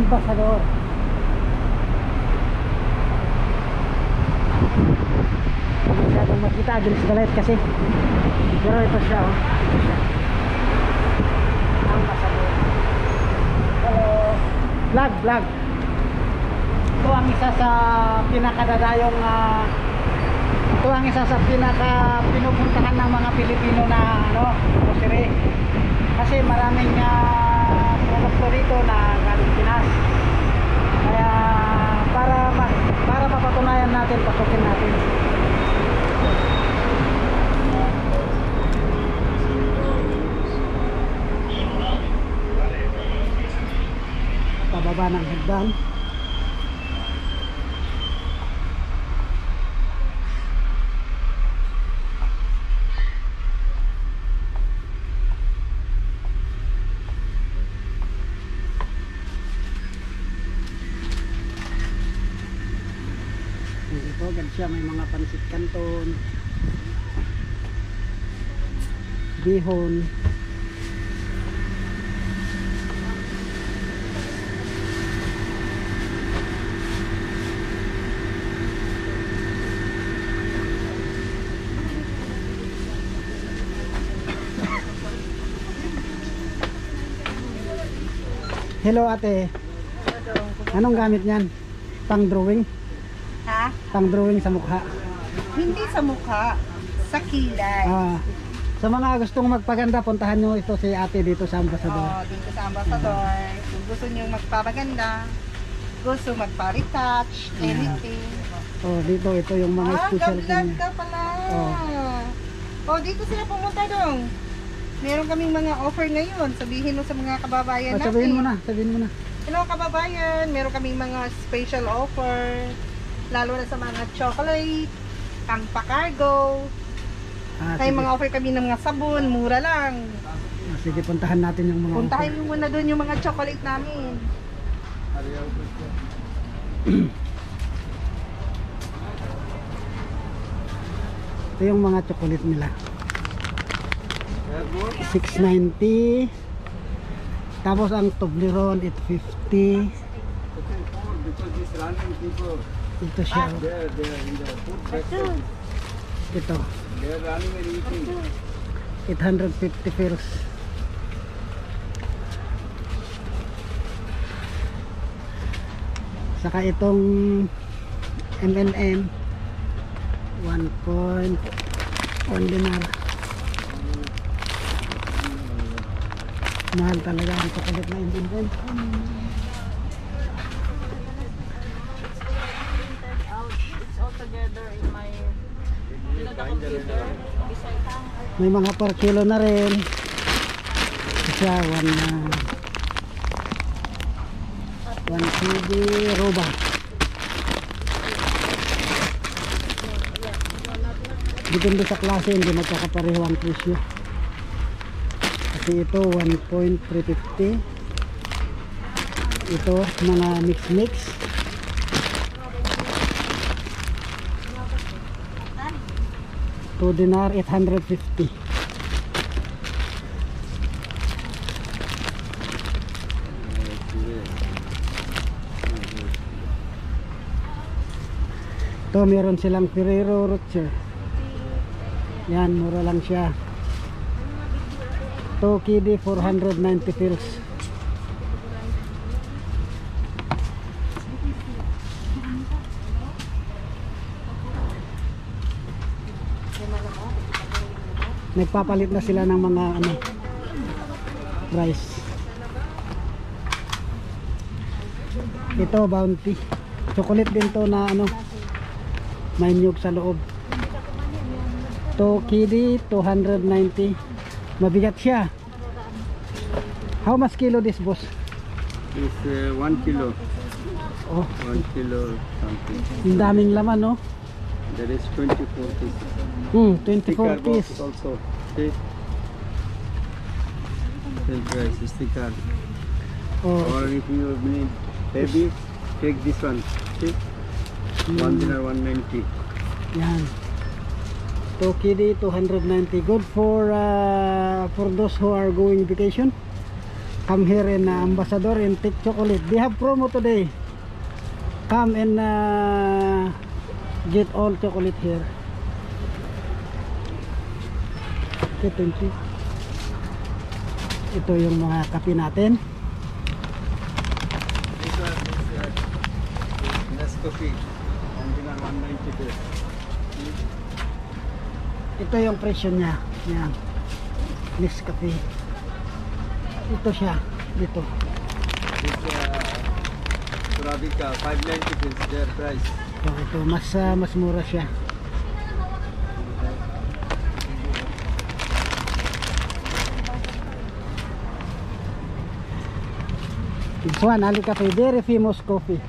Ambassador. Hindi masyadong makita, against the light kasi. Pero ito siya, oh. Ito siya. Ambassador. Hello. Vlog. Ito ang isa sa pinakadadayong ito ang isa sa pinupuntahan ng mga Pilipino na grocery. Kasi maraming produkto dito na galing Pinas. Kaya para mapatunayan natin, pasukin natin. Pababa ng hagdan. Ito, ganun siya, may mga pansit canton, bihon. Hello ate. Anong gamit niyan? Pang drawing? Ha? Pang drawing sa mukha? Hindi sa mukha, sa kilay. Sa mga gustong magpaganda, puntahan nyo ito si ate dito sa Ambassador. Dito sa Ambassador. Kung gusto nyo magpapaganda, gusto magpa-retouch, anything. Dito ito yung mga special Gablag ka pala. Dito sila pumunta dong. Meron kaming mga offer ngayon. Sabihin mo sa mga kababayan natin. Sabihin mo na. Hello kababayan, meron kaming mga special offer. Lalo na sa mga chocolate, pang pa-cargo. May mga offer kami ng mga sabon, mura lang. Sige, puntahan natin yung mga Puntahan nyo muna doon yung mga chocolate namin. Ito yung mga chocolate nila. 690. Tapos ang Toblerone 850. Ito siya. Ito 850 pesos. Saka itong M&M 1.1 dinar. Mahal talaga ang chocolate na M&M. May mga per kilo na rin. Siya 1 kg roba. Depende sa klase, hindi magkakapareho ang presyo. Kasi ito 1.350. Ito mga mix 2 dinar 850. Ito meron silang Ferrero Rocher. Yan, mura lang siya. Ito KD 490 pesos. Nagpapalit na sila ng mga rice. Ito Bounty. Chocolate din to na may nyug sa loob. To KD 290. Mabigat siya. How much kilo this boss? It's 1 kilo. Oh, 1 kilo something. ang daming laman, no? That is 24 pieces. 24 Sticker piece. box also. See? Same price, sticker. Oh, Or if you need heavy, take this one. See? 1 dinar 190. yan. To KD 290. Good for those who are going vacation. Come here in Ambassador and take chocolate. They have promo today. Come and get all chocolate here. Okay, thank you. Ito yung mga kape natin. This one is Nescafe. Original 190 pesos. Ito yung presyo niya. Yan. Nescafe. Ito siya. Dito. This Arabica 590 pesos their price. So, ito. Mas mura siya. This one, Ali Cafe. Very famous coffee.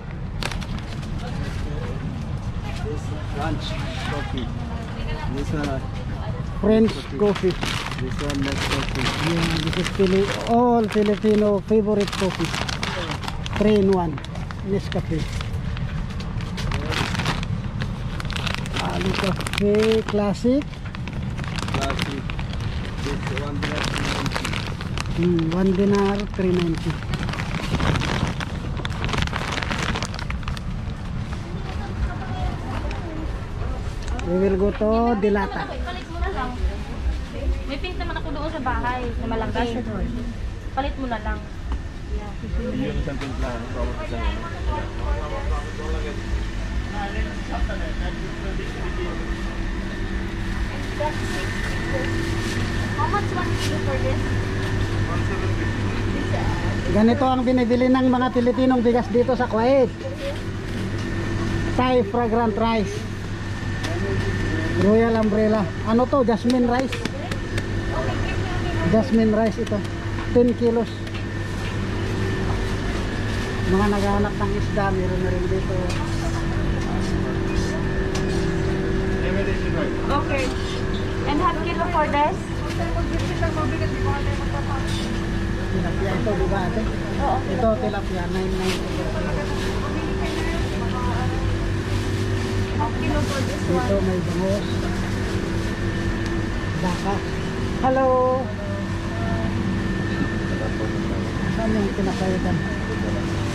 This French coffee. This one French coffee. This one Nescafe. Yeah, this is all Filipino favorite coffee. 3 in 1. Nescafe. Ali Cafe Classic. Classic. This one dinar 390. 1 dinar 390. We will go to Dilata. Palit mo na lang. May pink naman ako doon sa bahay na malaki. Palit mo na lang. Yun isang timpla. How much 1 kilo for this? Ganito ang binibili ng mga Pilipinong bigas dito sa Kuwait. Thai fragrant rice. Royal Umbrella. Ano to? Jasmine rice. Jasmine rice ito. 10 kilos. Mga naghahanap ng isda, meron na rin dito. Okay. And half kilo for this? Tilapia ito, di ba ate? Oo. Ito, tilapia, 990. Half kilo for this Dito one. may bangos. Baka. Hello! Saan yung pinakaitan?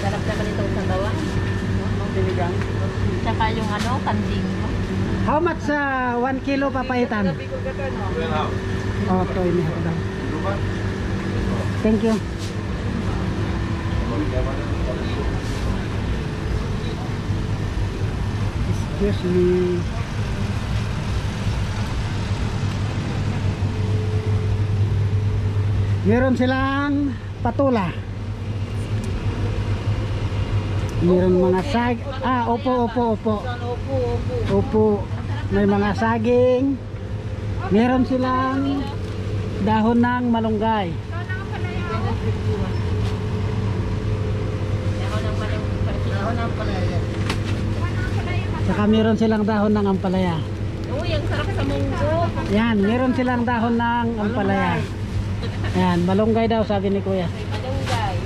Sarap naman itong sabawa. Sinigang. Tsaka yung ano, kanding. How much sa 1 kilo papaitan? Oh, ito ini ako daw. Thank you. Excuse me. Meron silang patula. Meron mga sag... opo. Opo. May mga saging. Meron silang dahon ng malunggay. Saka meron silang dahon ng ampalaya. Uy, ang sarap sa munggo. Yan, meron silang dahon ng ampalaya. Yan, malunggay daw sabi ni Kuya. Malunggay.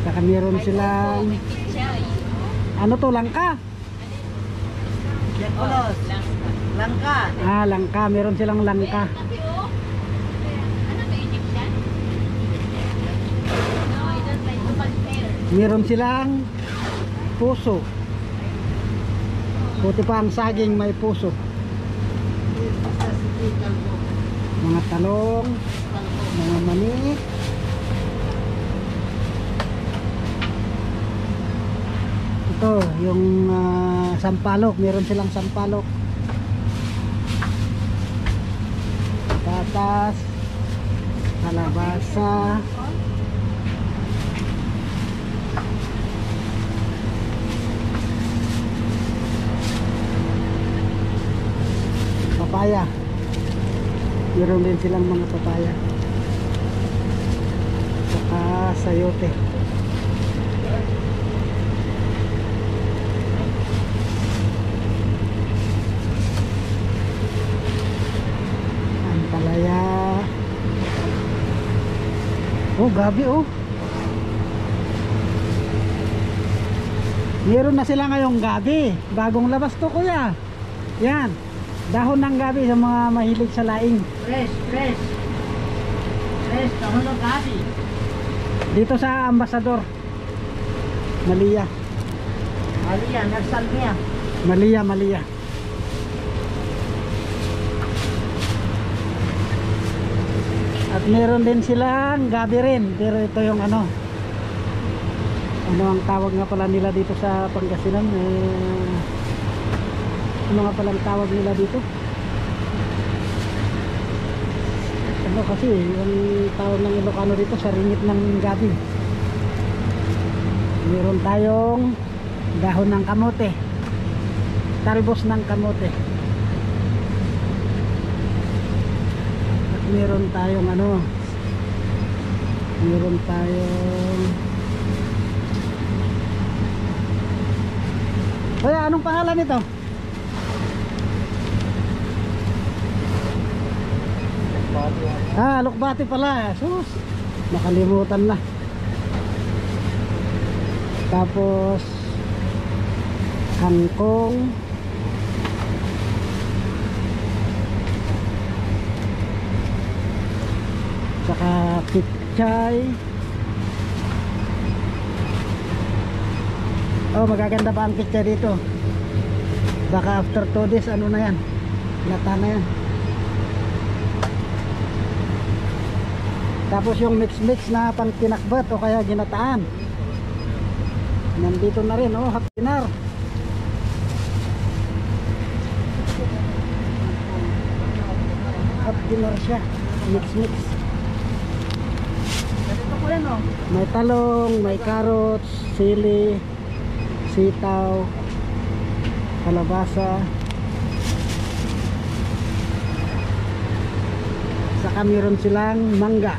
Saka meron silang... Pichay. Ano to, langka? Yakulos. Langka. Langka. Meron silang langka. Ano ba Egyptian? No, I don't like to compare. Meron silang puso. Buti pa ang saging may puso. Mga talong, mga mani. Ito, yung sampalok. Meron silang sampalok. Patatas, kalabasa. Papaya. Meron din silang mga papaya. Saka sayote. Ampalaya. Oh, gabi oh. Meron na sila ngayong gabi. Bagong labas to, kuya. Yan. Dahon ng gabi sa mga mahilig sa laing. Fresh, dahon ng gabi. Dito sa Ambassador. Malia. Malia, narsal niya. Malia. At meron din silang gabi rin. Pero ito yung ano ang tawag nga pala nila dito sa Pangasinan, ano nga pala ang tawag nila dito? Ano kasi yung tawag ng Ilocano dito sa ringit ng gabi. Meron tayong dahon ng kamote, talbos ng kamote, at meron tayong Kuya, anong pangalan nito? Lukbati pala. Sus, nakalimutan na. Tapos kangkong, saka pichay. Oh, magaganda pa ang picture dito. Baka after 2 days ano na yan, lata na yan. Tapos yung mix na pang pinakbat o kaya ginataan, nandito na rin. Oh, hapinar. Hapinar siya, mix. May talong, may carrots, sili, sitaw, kalabasa, saka meron silang mangga.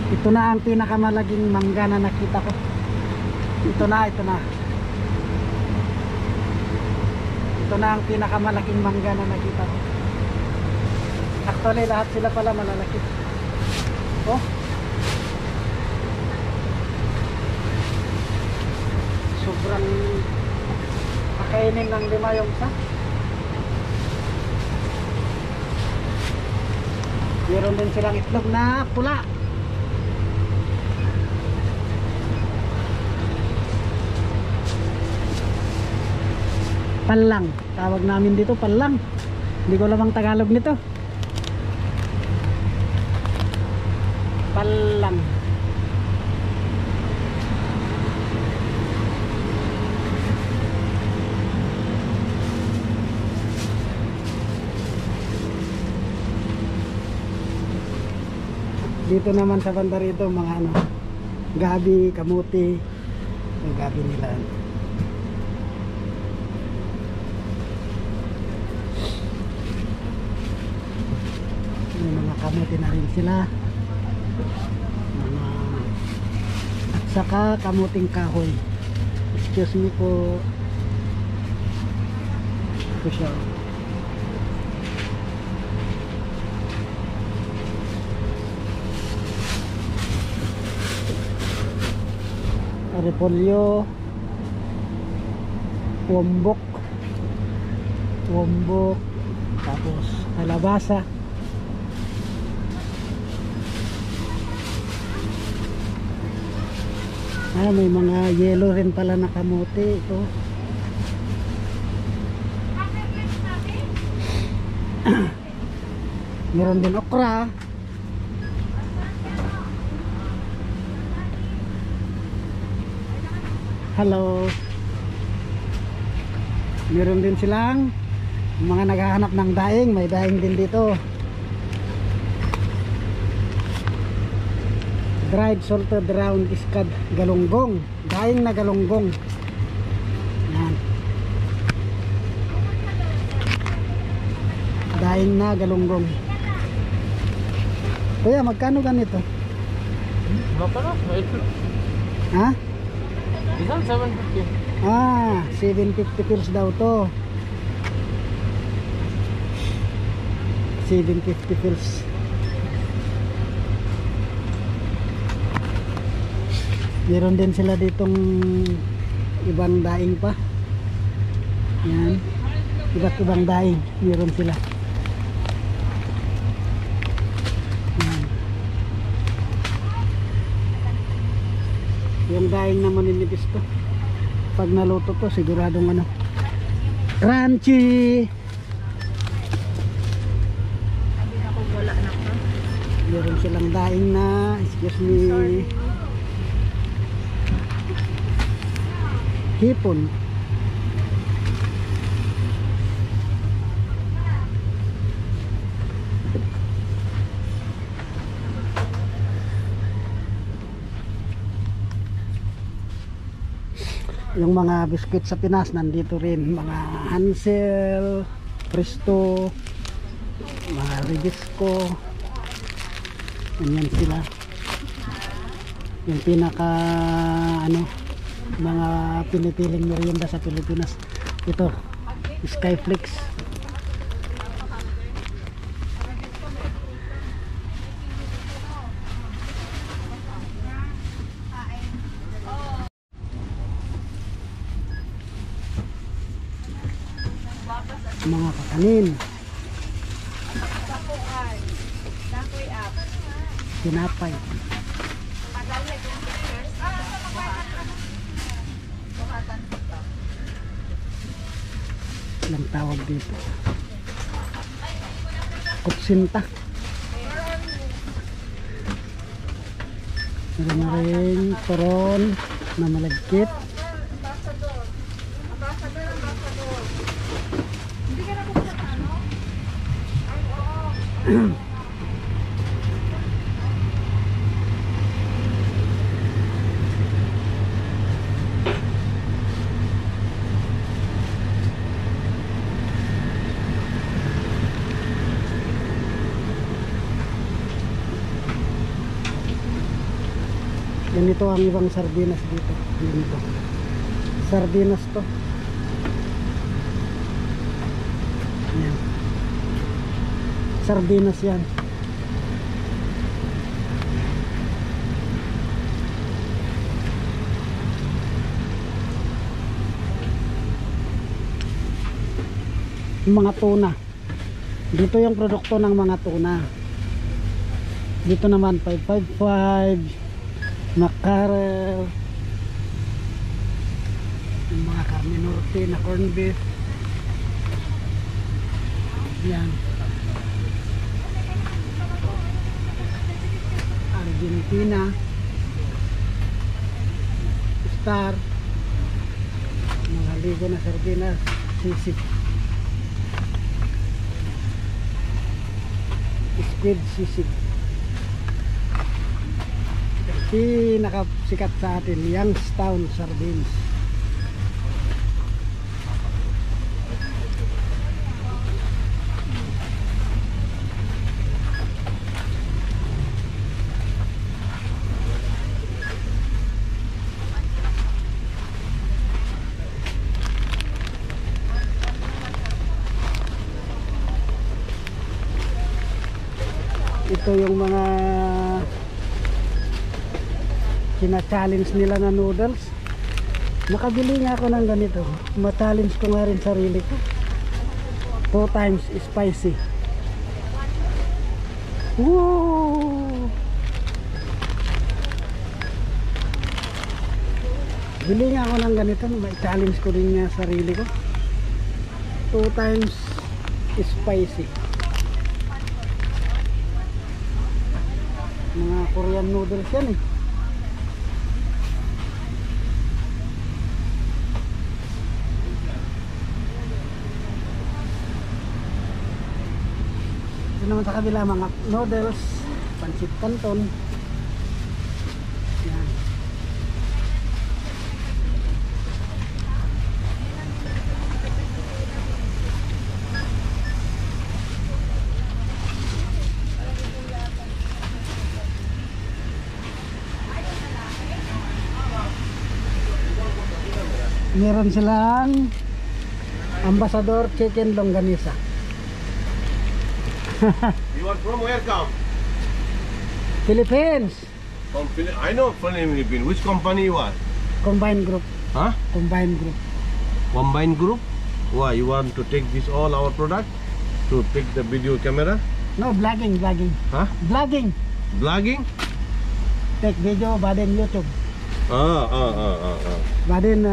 Ito na ang pinakamalaging mangga na nakita ko. Ito na ang pinakamalaking mangga na nakita ko. Actually lahat sila pala malalaki. Oh, sobrang kakainin ng 5 yung isa. Meron din silang itlog na pula. Palang, tawag namin dito, palang. Hindi ko alam ang Tagalog nito. Palang. Dito naman sa banda rito mga gabi, kamuti. Yung gabi nila. May mga kamuti na rin sila. At saka kamuting kahoy. Excuse me po. Ito siya. Repolyo, wombok, tapos kalabasa. May mga yellow rin pala na kamote ito. Meron din okra. Hello. Meron din silang mga naghahanap ng daing. May daing din dito. Dried salted round iskad galunggong. Daing na galunggong. Yan. Daing na galunggong. Kuya, magkano ganito? Ha? Isang 750. 750 pills daw to. 750 pills. Meron din sila ditong ibang daing pa. Yan. Iba't ibang daing meron sila. daing na maninipis to. Pag naluto to, siguradong ano, crunchy. Sabi na ko wala na ko. Meron silang daing na, excuse me, hipon. Yung mga biscuit sa Pinas nandito rin, mga Hansel, Presto, mga Ribisco. Ganyan sila. Yung pinaka ano, mga pinipiling merienda sa Pilipinas. Ito, Skyflakes. Mga kakanin, tinapay, ilang tawag dito, kutsinta. Meron na rin turon na malagkit. Ganito ang ibang sardinas dito. Ganito. Sardinas to. Yan. Sardinas yan. Mga tuna. Dito yung produkto ng mga tuna. Dito naman 555. Mackerel, yung mga karne norte na corned beef. Yan, Argentina, star, mga ligo na sardinas, sisig, squid sisig. Pinakasikat sa atin, Youngstown Sardines. Ito yung mga kina-challenge nila na noodles. Nakabili nga ako ng ganito. Ma-challenge ko nga rin sarili ko. 2 times spicy. Woo! Bili nga ako ng ganito. Ma-challenge ko rin nga sarili ko. 2 times spicy. Mga Korean noodles yan eh. Naman sa kabila mga noodles, pancit canton. Yan. Meron silang Ambassador Chicken Longganisa. You are from where come? Philippines. From I know from Philippines. Which company you are? Combined Group. Huh? Combined Group. Combined Group? Why you want to take this all our product? To take the video camera? No, vlogging. Huh? Vlogging. Vlogging? Take video, but then YouTube. But then,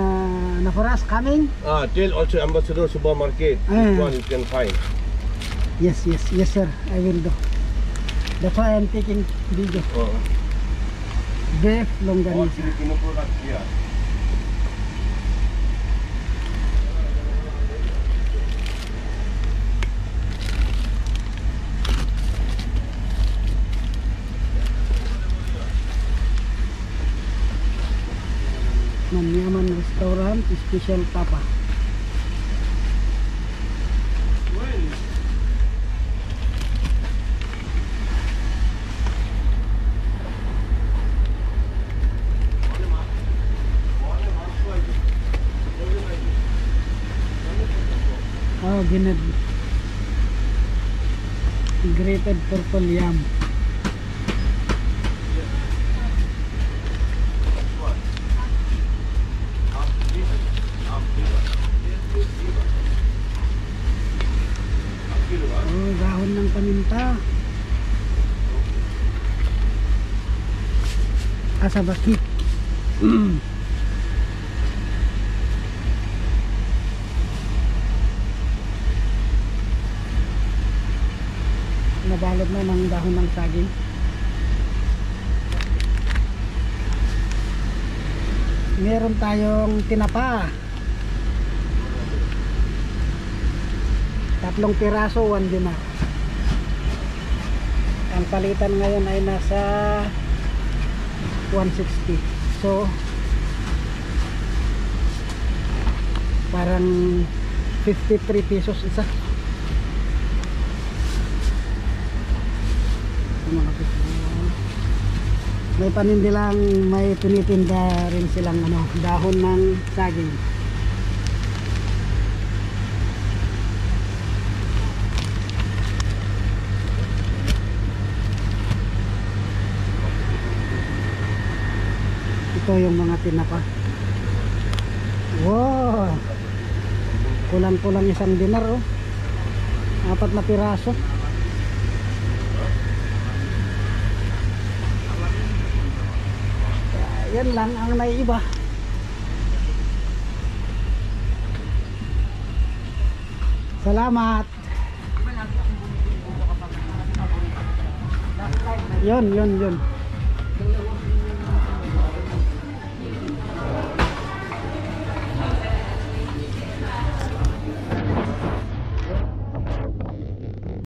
na for us coming? Tell also Ambassador Supermarket. This one you can find. Yes, sir. I will do. That's why I'm taking video. Beef All longganisa. Filipino products here. Manyaman Restaurant, Special Papa. Oh, ginad. Grated purple yam. Oh, dahon ng paminta. Asa bakit? Nabalot na ng dahon ng saging. Meron tayong tinapa. 3 piraso, 1 dinar. Ang palitan ngayon ay nasa 160. So parang 53 pesos isa. May panindi lang, may tinitinda rin silang dahon ng saging. Ito yung mga tinapa. Wow, kulang-kulang 1 dinar, 4 na piraso. Yan lang ang naiiba. Salamat. Yun.